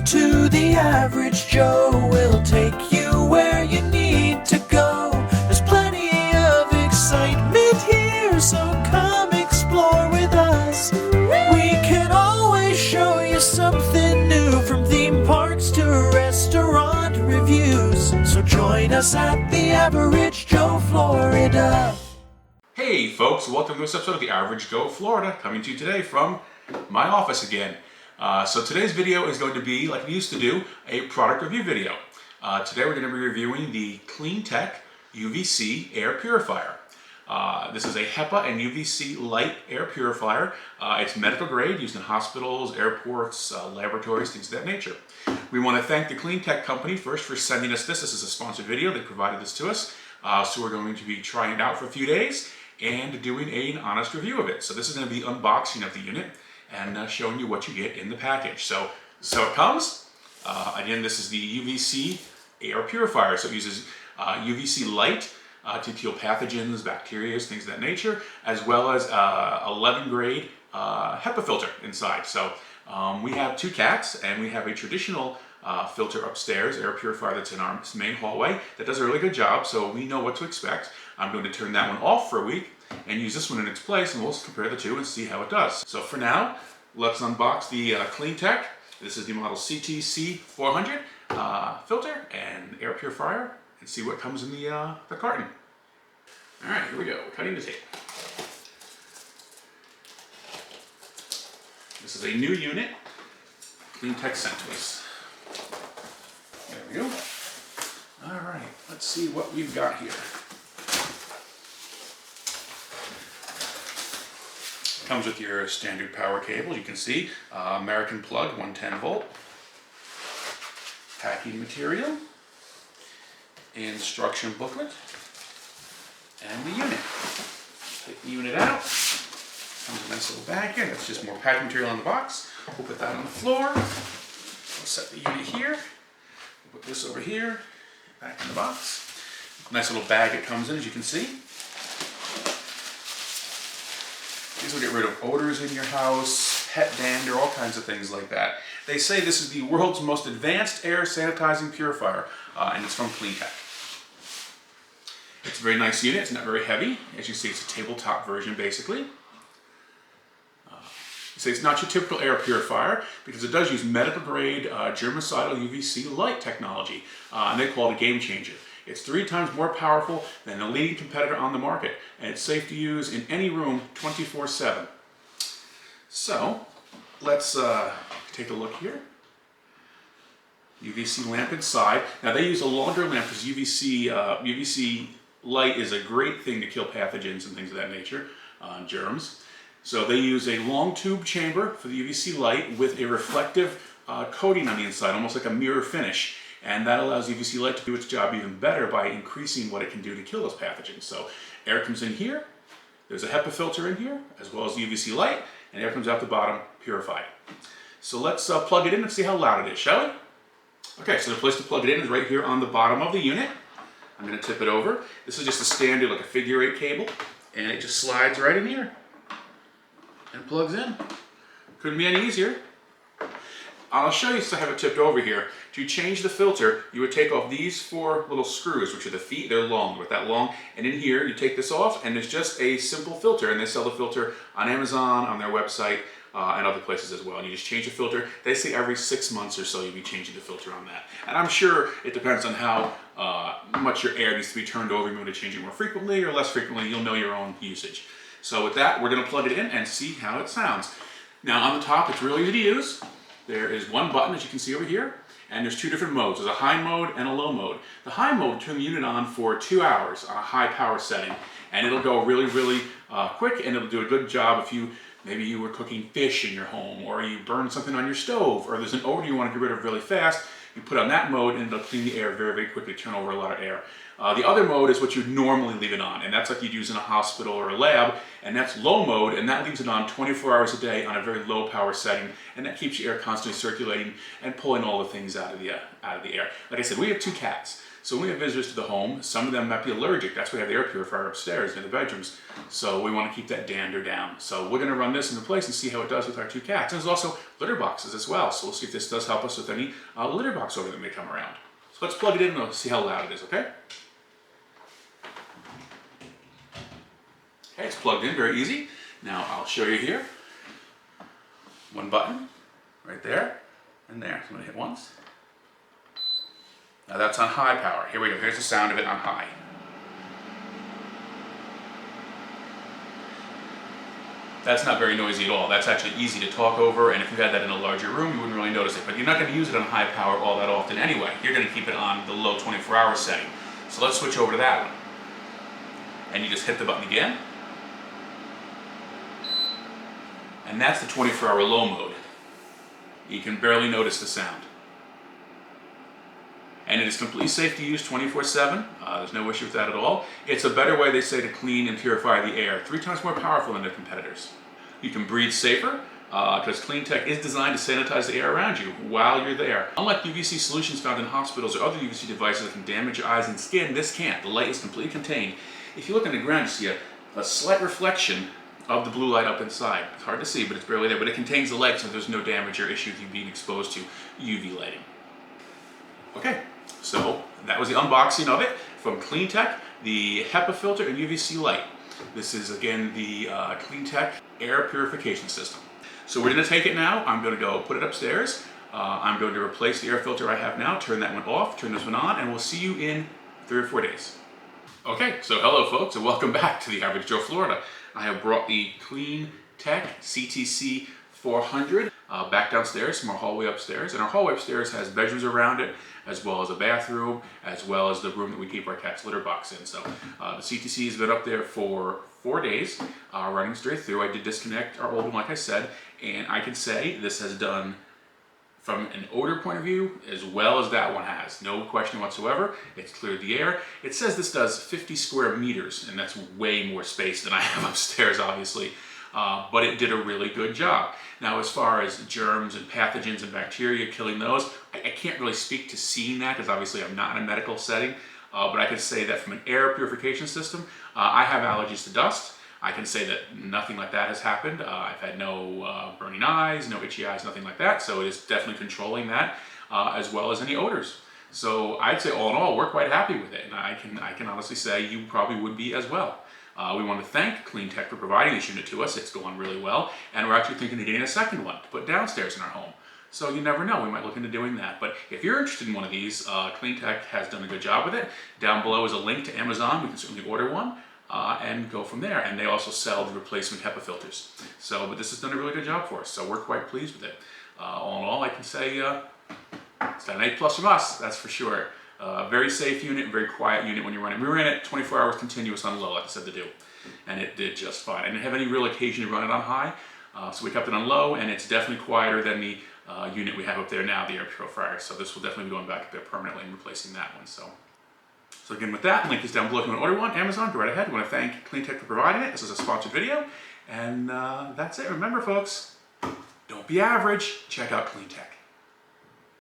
to the average Joe. We'll take you where you need to go. There's plenty of excitement here, so come explore with us. We can always show you something new, from theme parks to restaurant reviews. So join us at the Average Joe, Florida. Hey folks, welcome to this episode of the Average Joe, Florida, coming to you today from my office again. So today's video is going to be, like we used to do, a product review video. Today we're going to be reviewing the Cleantech UVC air purifier. This is a HEPA and UVC light air purifier. It's medical grade, used in hospitals, airports, laboratories, things of that nature. We want to thank the Cleantech company first for sending us this. This is a sponsored video. They provided this to us. So we're going to be trying it out for a few days and doing an honest review of it. So this is going to be the unboxing of the unit and showing you what you get in the package. So it comes. Again, this is the UVC air purifier. So it uses UVC light to kill pathogens, bacteria, things of that nature, as well as 11 grade HEPA filter inside. So we have two cats, and we have a traditional filter upstairs, air purifier, that's in our main hallway that does a really good job, so we know what to expect. I'm going to turn that one off for a week and use this one in its place, and we'll compare the two and see how it does. So for now, let's unbox the Cleantech. This is the model CTC400 filter and air purifier, and see what comes in the carton. All right, here we go, cutting the tape. This is a new unit Cleantech sent to us. There we go. All right, let's see what we've got here. Comes with your standard power cable, you can see. American plug, 110 volt. Packing material. Instruction booklet. And the unit. Take the unit out. Comes a nice little bag here. That's just more packing material on the box. We'll put that on the floor. We'll set the unit here. We'll put this over here, back in the box. Nice little bag it comes in, as you can see. These will get rid of odors in your house, pet dander, all kinds of things like that. They say this is the world's most advanced air sanitizing purifier, and it's from Cleantech. It's a very nice unit. It's not very heavy. As you see, it's a tabletop version, basically. So it's not your typical air purifier because it does use medical grade germicidal UVC light technology, and they call it a game changer. It's 3 times more powerful than the leading competitor on the market, and it's safe to use in any room 24/7. So let's take a look here. UVC lamp inside. Now they use a longer lamp because UVC light is a great thing to kill pathogens and things of that nature, germs. So they use a long tube chamber for the UVC light with a reflective coating on the inside, almost like a mirror finish. And that allows UVC light to do its job even better by increasing what it can do to kill those pathogens. So air comes in here, there's a HEPA filter in here, as well as the UVC light, and air comes out the bottom, purified. So let's plug it in and see how loud it is, shall we? Okay, so the place to plug it in is right here on the bottom of the unit. I'm going to tip it over. This is just a standard, like a figure 8 cable, and it just slides right in here and plugs in. Couldn't be any easier. I'll show you, so I have it tipped over here. To change the filter, you would take off these 4 little screws, which are the feet. They're long, with that long. And in here, you take this off, and it's just a simple filter. And they sell the filter on Amazon, on their website, and other places as well. And you just change the filter. They say every 6 months or so you'll be changing the filter on that. And I'm sure it depends on how much your air needs to be turned over. You want to change it more frequently or less frequently. You'll know your own usage. So with that, we're going to plug it in and see how it sounds. Now on the top, it's really easy to use. There is one button, as you can see over here, and there's 2 different modes. There's a high mode and a low mode. The high mode will turn the unit on for 2 hours on a high power setting, and it'll go really, really quick, and it'll do a good job if maybe you were cooking fish in your home, or you burned something on your stove, or there's an odor you want to get rid of really fast. You put on that mode, and it'll clean the air very, very quickly, turn over a lot of air. The other mode is what you'd normally leave it on, and that's like you'd use in a hospital or a lab, and that's low mode, and that leaves it on 24 hours a day on a very low power setting, and that keeps your air constantly circulating and pulling all the things out of the air. Like I said, we have 2 cats, so when we have visitors to the home, some of them might be allergic. That's why we have the air purifier upstairs in the bedrooms, so we want to keep that dander down. So we're going to run this into place and see how it does with our 2 cats. And there's also litter boxes as well. So we'll see if this does help us with any litter box odor that may come around. So let's plug it in and we'll see how loud it is, okay? Okay, it's plugged in, very easy. Now I'll show you here. One button, right there, and there. So I'm gonna hit once. Now that's on high power. Here we go, here's the sound of it on high. That's not very noisy at all. That's actually easy to talk over, and if you had that in a larger room, you wouldn't really notice it. But you're not gonna use it on high power all that often anyway. You're gonna keep it on the low 24-hour setting. So let's switch over to that one. And you just hit the button again. And that's the 24-hour low mode. You can barely notice the sound. And it is completely safe to use 24/7. There's no issue with that at all. It's a better way, they say, to clean and purify the air. 3 times more powerful than their competitors. You can breathe safer because CleanTech is designed to sanitize the air around you while you're there. Unlike UVC solutions found in hospitals or other UVC devices that can damage your eyes and skin, this can't. The light is completely contained. If you look on the ground, you see a slight reflection of the blue light up inside. It's hard to see, but it's barely there. But it contains the light, so there's no damage or issue with you being exposed to UV lighting. Okay, so that was the unboxing of it from CleanTech, the HEPA filter and UVC light. This is, again, the CleanTech air purification system. So we're going to take it now. I'm going to go put it upstairs. I'm going to replace the air filter I have now, turn that one off, turn this one on, and we'll see you in 3 or 4 days. Okay, so hello folks, and welcome back to the Average Joe Florida. I have brought the CleanTech CTC 400 back downstairs from our hallway upstairs, and our hallway upstairs has bedrooms around it, as well as a bathroom, as well as the room that we keep our cat's litter box in. So the CTC has been up there for 4 days, running straight through. I did disconnect our old one, like I said, and I can say this has done, from an odor point of view, as well as that one has. No question whatsoever. It's cleared the air. It says this does 50 square meters, and that's way more space than I have upstairs, obviously. But it did a really good job. Now, as far as germs and pathogens and bacteria, killing those, I can't really speak to seeing that, because obviously I'm not in a medical setting. But I can say that from an air purification system, I have allergies to dust. I can say that nothing like that has happened. I've had no burning eyes, no itchy eyes, nothing like that. So it is definitely controlling that, as well as any odors. So I'd say all in all, we're quite happy with it. And I can honestly say you probably would be as well. We want to thank CleanTech for providing this unit to us. It's going really well. And we're actually thinking of getting a second one to put downstairs in our home. So you never know, we might look into doing that. But if you're interested in one of these, CleanTech has done a good job with it. Down below is a link to Amazon. We can certainly order one. And go from there. And they also sell the replacement HEPA filters. So, but this has done a really good job for us. So we're quite pleased with it. All in all, I can say it's got an A+ from us, that's for sure. Very safe unit, very quiet unit when you're running. We ran it 24 hours continuous on low, like I said to do. And it did just fine. I didn't have any real occasion to run it on high. So we kept it on low, and it's definitely quieter than the unit we have up there now, the air purifier. So this will definitely be going back up there permanently and replacing that one. So again, with that, link is down below if you want to order one. Amazon, go right ahead. I want to thank CleanTech for providing it. This is a sponsored video. And that's it. Remember, folks, don't be average. Check out CleanTech.